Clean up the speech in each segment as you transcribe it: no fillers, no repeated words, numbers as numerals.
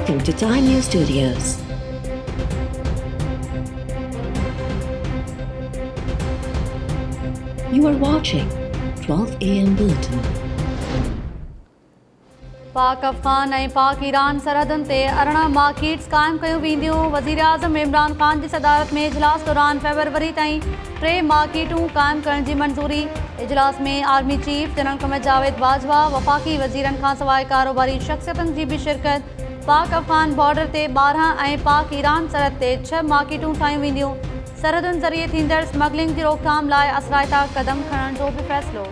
Welcome to Time News Studios. You are watching 12 AM Bulletin. पाक अफ़गान ऐं पाक Iran सरहदुनि ते अरिड़हं मार्केट्स क़ाइमु कयूं वेंदियूं। वज़ीर आज़म इमरान ख़ान जी सदारत में इजलास दौरान फ़रवरी ताईं 3 मार्केटूं क़ाइमु करण जी मंज़ूरी। इजलास में आर्मी चीफ जनरल क़मर जावेद बाजवा, वफ़ाक़ी वज़ीरनि खां सवाइ कारोबारी शख़्सियतुनि जी बि शिरकत। पाक अफ़गान बॉर्डर ते 12 ऐं पाक ईरान सरहद ते 6 मार्केटूं ठाहियूं वेंदियूं। सरहदुनि ज़रिए थींदड़ स्मगलिंग जी रोकथाम लाइ असराइता क़दम खणण जो बि फ़ैसिलो।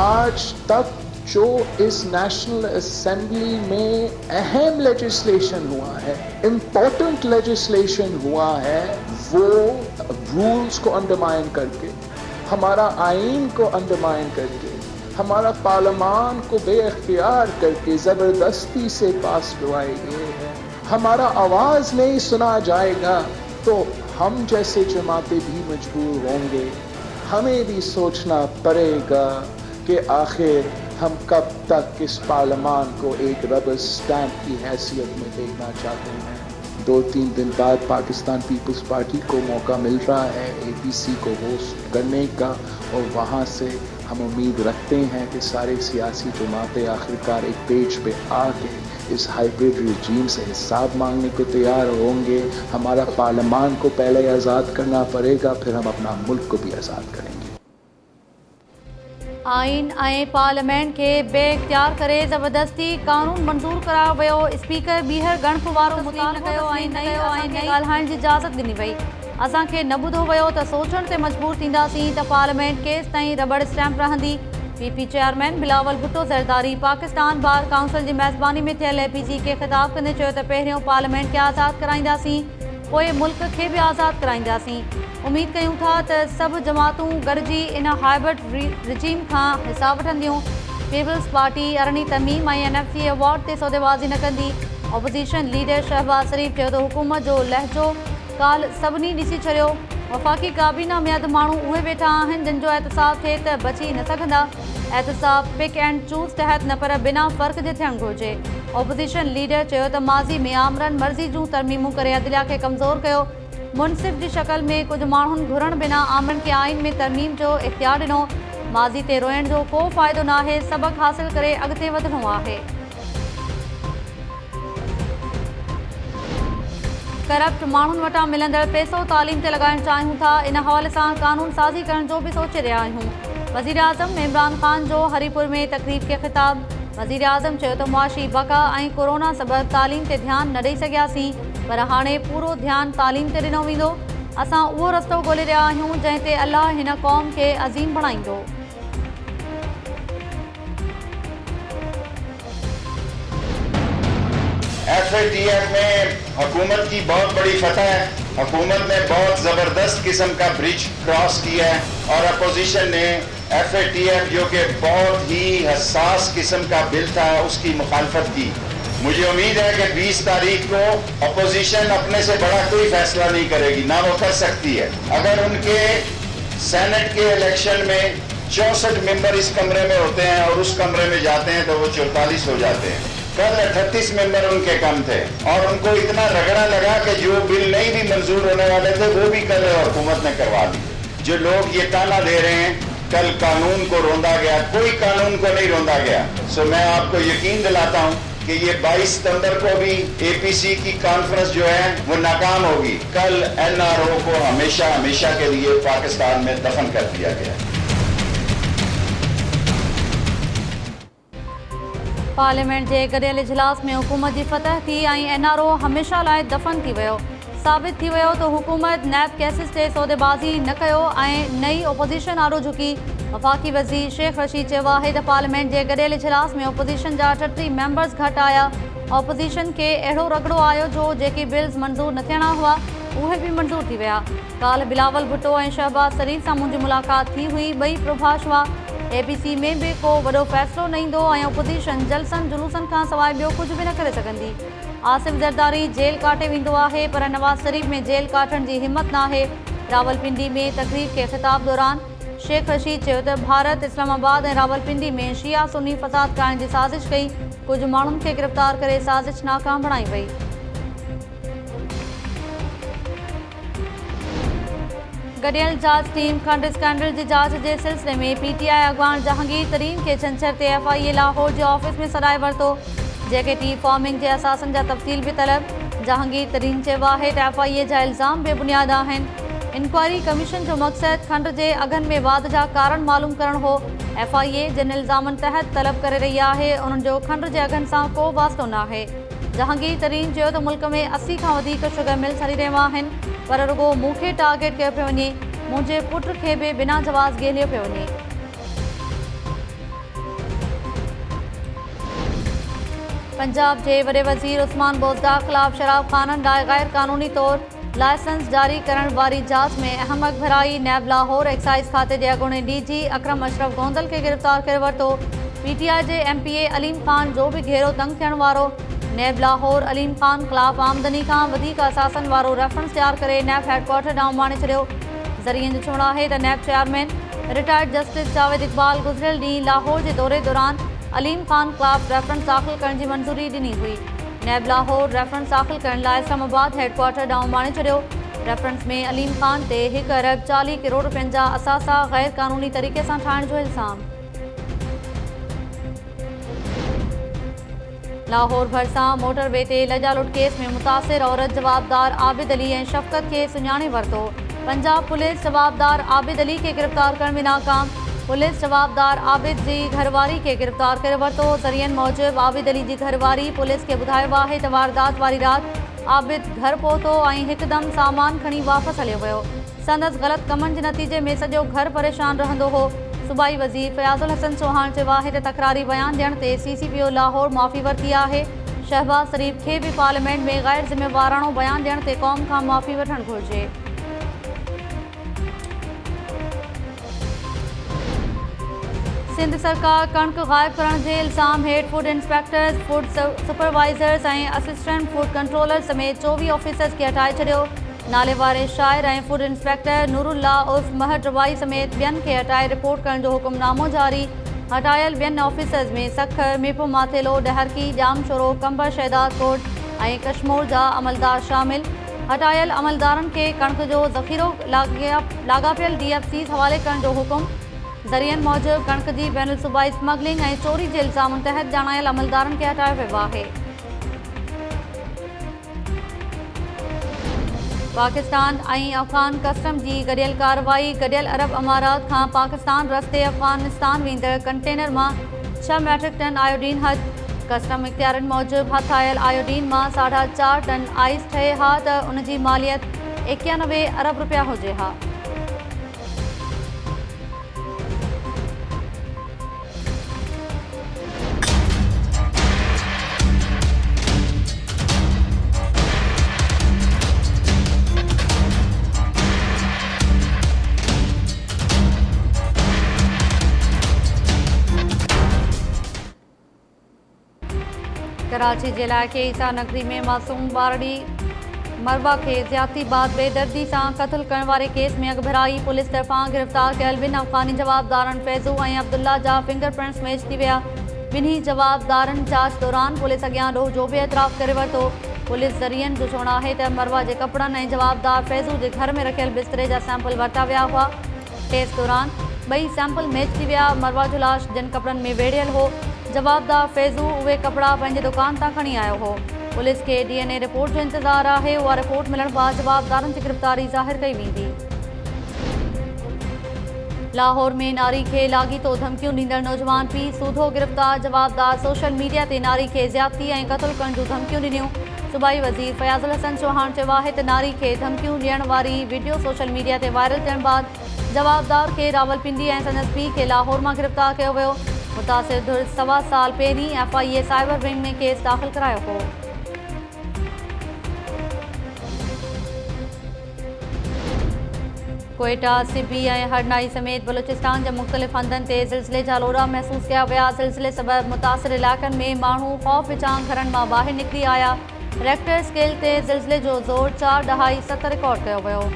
आज तक जो इस नेशनल असेंबली में अहम लेजिस्लेशन हुआ है, इम्पोर्टेंट लेजिस्लेशन हुआ है, वो रूल्स को अंडरमाइन करके, हमारा आइन को अंडरमाइन करके, हमारा पार्लियामान को बेअख्तियार करके ज़बरदस्ती से पास करवाए गए हैं। हमारा आवाज़ नहीं सुना जाएगा तो हम जैसे जमातें भी मजबूर होंगे। हमें भी सोचना पड़ेगा कि आखिर हम कब तक इस पार्लियामान को एक रबर स्टैंप की हैसियत में देखना चाहते हैं। 2-3 दिन बाद पाकिस्तान पीपल्स पार्टी को मौका मिल रहा है APC को होस्ट करने का, और वहाँ से हम उम्मीद रखते हैं कि सारे सियासी जमातें आखिरकार एक पेज पे आके इस हाइब्रिड रिजीम से हिसाब मांगने को तैयार होंगे। हमारा पार्लियामान को पहले आज़ाद करना पड़ेगा, फिर हम अपना मुल्क को भी आज़ाद करेंगे। आइन ऐं पार्लियामेंट खे बेइख्तियार करे ज़बरदस्ती कानून मंज़ूर करायो वियो। स्पीकर ॿीहर ॻणप वारो मुतालबो कयो ऐं ॻाल्हाइण जी इजाज़त ॾिनी वई। असांखे न ॿुधो वियो त सोचण ते मजबूर थींदासीं त पार्लियामेंट केसि ताईं रबड़ स्टैंप रहंदी। PP chairman Bilawal Bhutto Zardari Pakistan bar council जी मेज़बानी में थियल APC खे ख़िताब कंदे चयो त पहिरियों पार्लियामेंट खे आज़ादु कराईंदासीं, पोइ मुल्क खे बि आज़ादु कराईंदासीं। उम्मीद कयूं था त सभु जमातूं गॾिजी इन हाइब्रिड रिजीम खां हिसा वठंदियूं। पीपल्स पार्टी अरिड़हीं तरमीम ऐं NFC अवॉर्ड ते सौदेबाज़ी न कंदी। ऑपोज़िशन लीडर शहबाज शरीफ़ चयो त हुकूमत जो लहजो काल सभिनी ॾिसी छॾियो। वफ़ाक़ी काबीना में अधु माण्हू उहे वेठा आहिनि जिन जो एहतसाब थिए त बची न सघंदा। एहतसाब पिक एंड चूज़ तहत न पर बिना फ़र्क़ जे थियणु घुरिजे। ऑपोज़िशन लीडर चयो त माज़ी में आमरन मर्ज़ी जूं तरमीमूं करे अदलिया खे कमज़ोर कयो। मुनसिफ़ जी शक्ल में कुझु माण्हुनि घुरण बिना आमरन खे आइन में तरमीम जो इख्तियार ॾिनो। माज़ी ते रोइण जो को फ़ाइदो न आहे, सबक़ हासिल करे अॻिते वधिणो आहे। करप्ट माण्हुनि वटां मिलंदड़ पैसो तालीम ते लॻाइणु चाहियूं था। इन हवाले सां कानून साज़ी करण जो बि सोचे रहिया आहियूं। वज़ीर आज़म इमरान ख़ान जो हरीपुर में तक़रीब खे ख़िताब। वज़ीर आज़म चयो त मुआशी बका ऐं कोरोना सबबि तालीम ते ध्यानु न ॾेई सघियासीं, पर हाणे पूरो ध्यानु तालीम ते ॾिनो वेंदो। असां उहो रस्तो ॻोल्हे रहिया आहियूं जंहिं ते अलाह हिन क़ौम खे अज़ीम बणाईंदो। FATF में हुकूमत की बहुत बड़ी फतह है। हुकूमत ने बहुत ज़बरदस्त किस्म का ब्रिज क्रॉस किया है और अपोजिशन ने FATF जो कि बहुत ही हसास किस्म का बिल था उसकी मुखालफत की। मुझे उम्मीद है कि 20 तारीख को अपोजिशन अपने से बड़ा कोई फैसला नहीं करेगी, ना वो कर सकती है। अगर उनके सेनेट के इलेक्शन में 64 मेंबर इस कमरे में होते हैं और उस कमरे में जाते हैं तो वो 44 हो जाते हैं। कल 38 मेंबर उनके कम थे और उनको इतना रगड़ा लगा कि जो बिल नहीं भी मंजूर होने वाले थे वो भी कल हुकूमत ने करवा दी। जो लोग ये ताना दे रहे हैं कल कानून को रोंदा गया, कोई कानून को नहीं रोंदा गया। सो मैं आपको यकीन दिलाता हूँ कि ये 22 सितंबर को भी APC की कॉन्फ्रेंस जो है वो नाकाम होगी। कल NRO को हमेशा हमेशा के लिए पाकिस्तान में दफन कर दिया गया। पार्लियामेंट जे गॾियल इजलास में हुकूमत जी फतह थी ऐं NRO हमेशा लाइ दफ़न थी वियो। साबित थी वियो त हुकूमत नैब केसिस ते सौदेबाज़ी न कयो ऐं नई ओपोज़िशन आॾो झुकी। वफ़ाक़ी वज़ीर शेख रशीद चयो आहे त पार्लियामेंट जे गॾियल इजलास में ओपोज़िशन जा 38 मेंबर्स घटि आया। ऑपोज़िशन खे अहिड़ो रगड़ो आयो जो जेके बिल्स मंज़ूर न थियणा हुआ उहे बि मंज़ूर थी विया। काल बिलावल भुट्टो ऐं शहबाज शरीफ़ सां मुंहिंजी मुलाक़ात थी हुई, ॿई प्रभाष हुआ। APC में बि को वॾो फ़ैसिलो न ईंदो ऐं ओपोज़िशन जलसनि जुलूसनि खां सवाइ ॿियो कुझु बि न करे सघंदी। आसिफ ज़रदारी जेल काटे वेंदो आहे, पर नवाज़ शरीफ़ में जेल काटण जी हिमत न आहे। रावलपिंडी में तक़रीब के ख़िताब दौरान शेख रशीद चयो त भारत इस्लामाबाद ऐं रावलपिंडी में शिया सुन्नी फसाद करण जी साज़िश कई। कुछ माण्हुनि खे गिरफ़्तार करे साज़िश नाकाम बणाई वई। गडियल जांच टीम खंड स्कैंडल जी जांच के सिलसिले में PTI अगवान जहांगीर तरीन के छंछर ते FIA लाहौर के ऑफिस में सॾाए वरितो। JKT फॉर्मिंग के असासन जा तफ़सील भी तलब। जहांगीर तरीन चयो आहे त FIA जा इल्ज़ाम बेबुनियाद आहिनि। इंक्वायरी कमीशन जो मक़सद खंड के अघन में वाध जा कारण मालूम करण हो। FIA जिन इल्ज़ामनि तहत तलब करे रही है उन्हनि जो खंड के अघन से को वास्तो न आहे। जहांगीर तरीन चयो त मुल्क में 80 खां वधीक शुगर मिल्स हली रहिया आहिनि, पर रुगो मूंखे टारगेट कयो पियो वञे। मुंहिंजे पुट खे भी बिना जवाज़ गेलियो पियो वञे। पंजाब के वडे वज़ीर उस्मान बोज़दार ख़िलाफ़ शराब खानन लाइ गैर कानूनी तौर लाइसेंस जारी करण वारी जांच में अहमद भराई नैब लाहौर एक्साइज़ खाते के अॻूणे DG अकरम अशरफ गोंदल के गिरफ़्तार करे वरितो। PTI के MPA अलीम खान जो भी घेरो तंग थियण वारो। नैब लाहौर अलीम खान ख़िलाफ़ आमदनी का वधीक असासन वारो रेफरेंस तैयार करे नैब हेडक्वार्टर ॾांहुं माणे छॾियो। ज़रिए जो चवणु आहे त नैब chairman retired justice Javed Iqbal गुज़िरियल ॾींहुं लाहौर के दौरे दौरान अलीम खान ख़िलाफ़ रेफरेंस दाख़िल करण की मंजूरी ॾिनी हुई। नैब लाहौर रेफरेंस दाख़िल करण लाइ इस्लामाबाद हेडक्वार्टर ॾांहुं माणे छॾियो। रेफरेंस में अलीम खान ते 1 अरब 40 करोड़ रुपयनि जा असासा गैर कानूनी तरीक़े से ठाहिण जो इल्ज़ाम। लाहौर भरिसां मोटरवे ते लजालुट केस में मुतासिर औरत जवाबदार आबिद अली ऐं शफ़क़त के सुञाणे वरितो। पंजाब पुलिस जवाबदार आबिद अली के गिरफ़्तार करण में नाकाम। पुलिस जवाबदार आबिद की घरवारी के गिरफ़्तार करे वरितो। ज़रियन मूजिब आबिद अली की घरवारी पुलिस के बुधायो आहे त वारदात वारी रात आबिद घर पहुतो ऐं हिकदम सामान खणी वापस हलियो वियो। संदसि ग़लत कमनि के नतीजे में सॼो घर परेशान रहंदो हो। सूबाई वज़ीर फयाज़ुल हसन चौहान चयो आहे त तकरारी बयान ॾियण ते CCPO लाहौर माफ़ी वरिती आहे। शहबाज शरीफ खे भी पार्लियामेंट में गैर ज़िम्मेवाराणो बयान ॾियण ते क़ौम खां माफ़ी वठणु घुरिजे। सिंध सरकार कणक गायब करण के इल्ज़ाम हेठ फूड इंस्पेक्टर्स, फूड सुपरवाइज़र्स ऐं असिस्टेंट फूड कंट्रोलर समेत 24 ऑफिसर्स के हटाए छॾियो। नाले वारे शाइर ऐं फूड इंस्पेक्टर नूरुल्ला उर्फ महर रवाई समेत ॿियनि खे हटाए रिपोर्ट करण जो हुकुमनामो जारी। हटायल ॿियनि ऑफिसर्स में सखर, मीपो माथेलो, डहरकी, जामशोरो, कंबर शहदाद कोट ऐं कश्मोर जा अमलदार शामिल। हटायल अमलदारनि खे कणक जो ज़ख़ीरो लाॻापियल DFCs हवाले करण जो हुकुम। ज़रियनि मूजिब कणक की बैनुल सूबाई स्मगलिंग ऐं चोरी के इल्ज़ामनि तहत ॼाणायल अमलदारनि खे हटायो वियो आहे। पाकिस्तान ऐं अफ़गान कस्टम की गडियल कार्रवाई। गडियल अरब अमारात खां पाकिस्तान रस्ते अफ़गानिस्तान वेंदड़ कंटेनर में 6 मैट्रिक टन आयोडीन हथ। कस्टम इख्तियारनि मूजिब हथ आयल आयोडीन में 4.5 टन आइस ठहे हा त उन की मालियत 91 अरब रुपया हुजे हा। कराची के इलाइक़े ईसा नगरी में मासूम बारड़ी मरबा के ज़्यादती बाद बेदर्दी से क़त्ल करण वारे केस में अगभराई। पुलिस तरफां गिरफ़्तार कयल 2 अफ़गानी जवाबदारनि फैज़ू ऐं अब्दुल्ला जा फिंगरप्रिंट्स मैच थी विया। बिन्ही जवाबदारनि जांच दौरान पुलिस अॻियां ॾोह जो भी एतराफ़ करे वरितो। पुलिस ज़रियनि जो चवणु आहे त मरवा के कपड़नि ऐं जवाबदार फैज़ू के घर में रखियल बिस्तरे जा सैंपल वरिता विया हुआ। टेस्ट दौरान 2 सैंपल मैच थी विया। मरवा जो लाश जिन कपड़नि में वेढ़ियल हो, जवाबदार फैज़ू उहे कपड़ा पंहिंजे दुकान तां खणी आयो हो। पुलिस के DNA रिपोर्ट जो इंतज़ार है। उहा रिपोर्ट मिलण बाद जवाबदारनि की गिरफ़्तारी ज़ाहिर कई वेंदी। लाहौर में नारी के लाॻीतो धमकियूं ॾींदड़ नौजवान पीउ सूधो गिरफ़्तार। जवाबदार सोशल मीडिया ते नारी के ज़्यादती ऐं क़त्ल करण जूं धमकियूं ॾिनियूं। सूबाई वज़ीर फयाज़ुल हसन चौहान चयो आहे त नारी के धमकियूं ॾियण वारी वीडियो सोशल मीडिया ते वायरल थियण बाद जवाबदार के रावलपिंडी ऐं संदसि पीउ खे लाहौर में गिरफ़्तार किया वियो। मुतासिर धुर 1.25 साल पहिरीं FIA साइबर विंग में केस दाख़िल करायो हो। कोयटा, सिबी ऐं हरनाई समेत बलूचिस्तान के मुख़्तलिफ़ हंधनि ते ज़िलज़िले जा लोड़ा महसूस किया विया। ज़िलज़िले सबब मुतासिर इलाक़नि में माण्हू ख़ौफ़ विचां घरनि मां ॿाहिरि निकिरी आया। रेक्टर स्केल ते ज़िलज़िले जो ज़ोर 4.7 रिकॉर्ड किया वियो।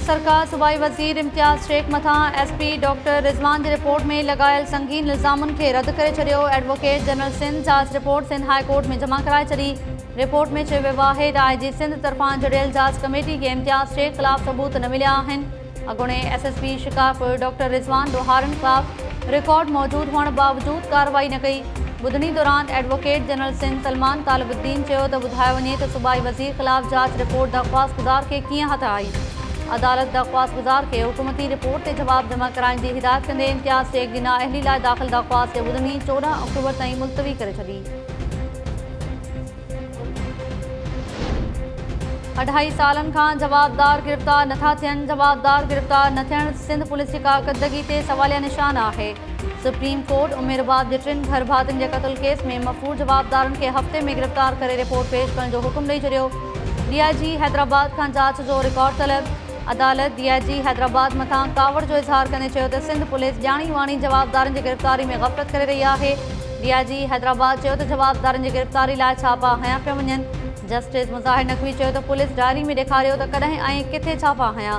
सरकार सूबाई वज़ीर इम्तियाज़ शेख मथां SP डॉक्टर रिज़वान जी रिपोर्ट में लगायल संगीन इल्ज़ामन के रद्द करे छॾियो। एडवोकेट जनरल सिंध जांच रिपोर्ट सिंध हाई कोर्ट में जमा कराए छॾी। रिपोर्ट में चयो वियो आहे त IG सिंध तरफ़ां जुड़ियल जांच कमेटी के इम्तियाज़ शेख ख़िलाफ़ सबूत न मिलिया आहिनि। अॻूणे SSP शिकारपुर डॉक्टर रिज़वान ॾोहारनि ख़िलाफ़ रिकॉर्ड मौजूद हुअण बावजूद कार्रवाई न कई। ॿुधणी दौरान एडवोकेट जनरल सिंध सलमान तालिबुद्दीन चयो त ॿुधायो वञे त सूबाई वज़ीर ख़िलाफ़ जांच रिपोर्ट दरख़्वास्त गुज़ार खे कीअं हथ आई। अदालत दरख़्वास्त गुज़ार के हुकूमती रिपोर्ट से जवाब जमा कराइण जी हिदायत कंदे इम्तियाज़ शेख जी नाअहली लाइ दाख़िल दरख़्वास्त जी ॿुधणी 14 अक्टूबर ताईं मुलतवी करे छॾी। 2.5 सालनि खां जवाबदार गिरफ़्तार नथा थियनि। जवाबदार गिरफ़्तार न थियण सिंध पुलिस जी कारकर्दगी ते सवालिया निशान आहे। सुप्रीम कोर्ट उमेरबाब जे 3 घर भातियुनि जे क़त्ल केस में मफ़रूज़ जवाबदारनि खे हफ़्ते में गिरफ़्तार करे रिपोर्ट पेश करण जो हुकुम ॾेई छॾियो। DIG हैदराबाद खां जांच जो रिकॉर्ड तलब। अदालत DIG हैदराबाद मथां कावड़ जो इज़हार कंदे चयो त सिंध पुलिस ॼाणी वाणी जवाबदारनि जी गिरफ़्तारी में ग़फ़लत करे रही आहे। DIG हैदराबाद चयो त जवाबदारनि जी गिरफ़्तारी लाइ छापा हया पिया वञनि। जस्टिस मुज़ाहिर नक़वी चयो त पुलिस डायरी में ॾेखारियो त कॾहिं ऐं किथे छापा हया।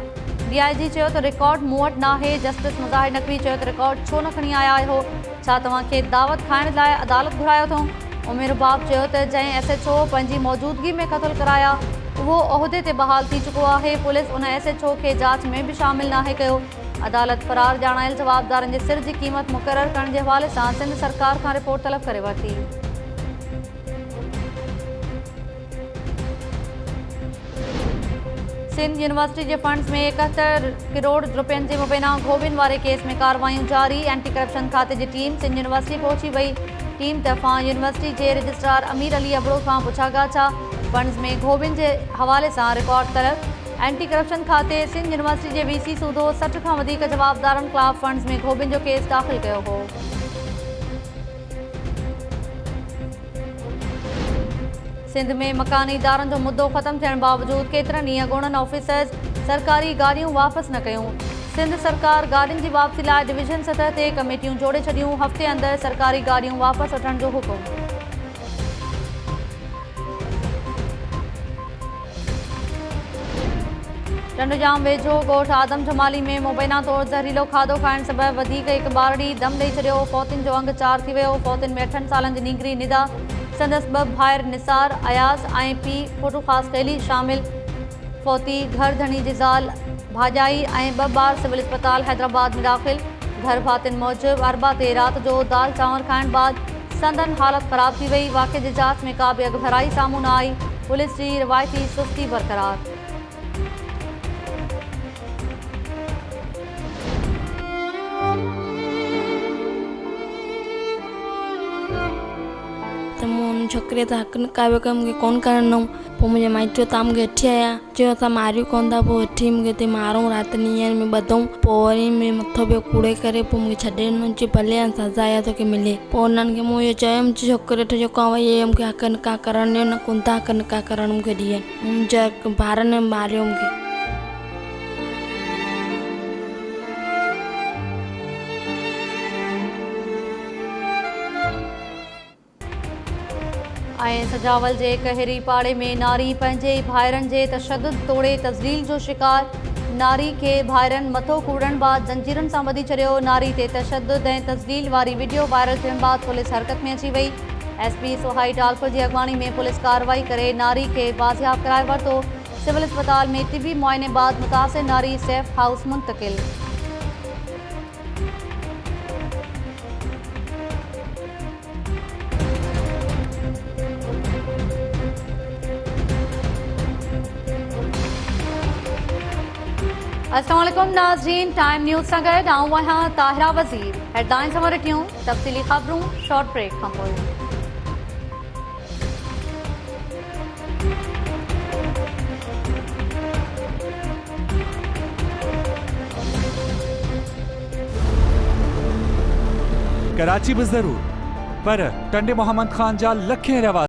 DIG चयो त रिकॉर्ड मूं वटि नाहे। जस्टिस मुज़ाहिर नक़वी चयो त रिकॉर्ड छो न खणी आया आहियो? छा तव्हांखे दावत खाइण लाइ अदालत घुरायो अथऊं? उमेरबाब चयो त जंहिं SHO पंहिंजी मौजूदगी में क़त्ल कराया उहो उहिदे ते बहाल थी चुको आहे। पुलिस उन SHO खे जांच में बि शामिल नाहे कयो। अदालत फ़रार ॼाणायल जवाबदारनि जे सिर जी क़ीमत मुक़ररु करण जे हवाले सां सिंध सरकार खां रिपोर्ट तलब करे वरिती। सिंध यूनिवर्सिटी जे फंड्स में 71 करोड़ रुपयनि जे मुबैना घोबिन वारे केस में कार्रवाइयूं जारी। एंटी करप्शन खाते जी टीम सिंध यूनिवर्सिटी पहुची वई। टीम तरफ़ां यूनिवर्सिटी जे रजिस्ट्रार अमीर अली अबड़ो खां पुछा ॻाछा। फंड्स में घोबिन जे हवाले सां रिकॉर्ड तलब। एंटी करप्शन खाते सिंध यूनिवर्सिटी जे VC सूदो 60 खां वधीक जवाबदारनि ख़िलाफ़ फंड्स में घोबिन जो केस दाख़िल कयो हो। सिंध में मकानी इदारनि जो मुद्दो ख़त्म थियण बावजूद केतिरनि ई अॻूणनि ऑफिसर्स सरकारी गाॾियूं वापसि न कयूं। सिंध सरकार गाॾियुनि जी वापसी लाइ डिवीज़न सतह ते कमेटियूं जोड़े छॾियूं। हफ़्ते अंदरि सरकारी गाॾियूं वापसि वठण जो हुकुम। टंडुजाम वेझो ॻोठ आदम जमाली में मुबैना तौरु ज़हरीलो खाधो खाइण सबबि वधीक हिकु ॿारड़ी दम ॾेई छॾियो। फौतियुनि जो अंग 4 थी वियो। फौतियुनि में 8 सालनि जी नींगरी निदा, संदसि 2 भाइर निसार अयाज़ ऐं पीउ फुटुख़ास ख़ैली शामिल। फौती घर धणी जी ज़ाल भाॼाई ऐं 2 ॿार सिविल अस्पताल हैदराबाद में दाख़िल। घर भातियुनि मूजिबि अरबा ते राति जो दाल चांवर खाइण बाद संदन हालत ख़राब थी वई। वाक़े जी जांच में का बि अॻभराई साम्हूं न आई। पुलिस जी रिवायती सुस्ती बरक़रार। मूं छोकिरे त हक़ काव्य कयो मूंखे कोन करणु ॾिनऊं। पोइ मुंहिंजे माइट तव्हां मूंखे अठी आया चयो असां मारियूं कोन था। पोइ अठी मूंखे हिते मारूं राति नींहं में ॿधऊं। पोइ वरी मुंहिंजे मथो पियो कूड़े करे पोइ मूंखे छॾे ॾिनो। चई भले हाणे सज़ा या तोखे मिले। पोइ उन्हनि खे मूं इहो चयुमि छोकिरे खे जेको आहे वई इहे मूंखे हक़ निकाह करणु ॾियो न कोन था हक़ निकाह करणु मूंखे ॾियनि। मुंहिंजा ॿारनि मारियो मूंखे। ऐं सजावल जे कहिरी पाड़े में नारी पंहिंजे भाइरनि जे तशदुद तोड़े तज़लील जो शिकार। नारी खे भाइरनि मथो कूड़ण बाद जंजीरनि सां ॿधी छॾियो। नारी ते तशदुद ऐं तज़लील वारी वीडियो वायरल थियण बाद पुलिस हरकत में अची वई। SP सोहाई टालपुर जी अॻवानी में पुलिस कार्रवाई करे नारी खे बाज़ियाब कराए वरितो। सिविल अस्पताल में तिबी मुआइने बाद मुतासिर नारी सेफ हाउस मुंतकिल। अस्सलाम वालेकुम नाज़रीन, टाइम न्यूज़ सां गॾु आऊं आहियां ताहिरा वज़ीर। हेडलाइंस सां वठियूं तफ़सीली ख़बरूं शॉर्ट ब्रेक खां पोइ। कराची बि ज़रूर पर टंडे मोहम्मद ख़ान जा लखें रवा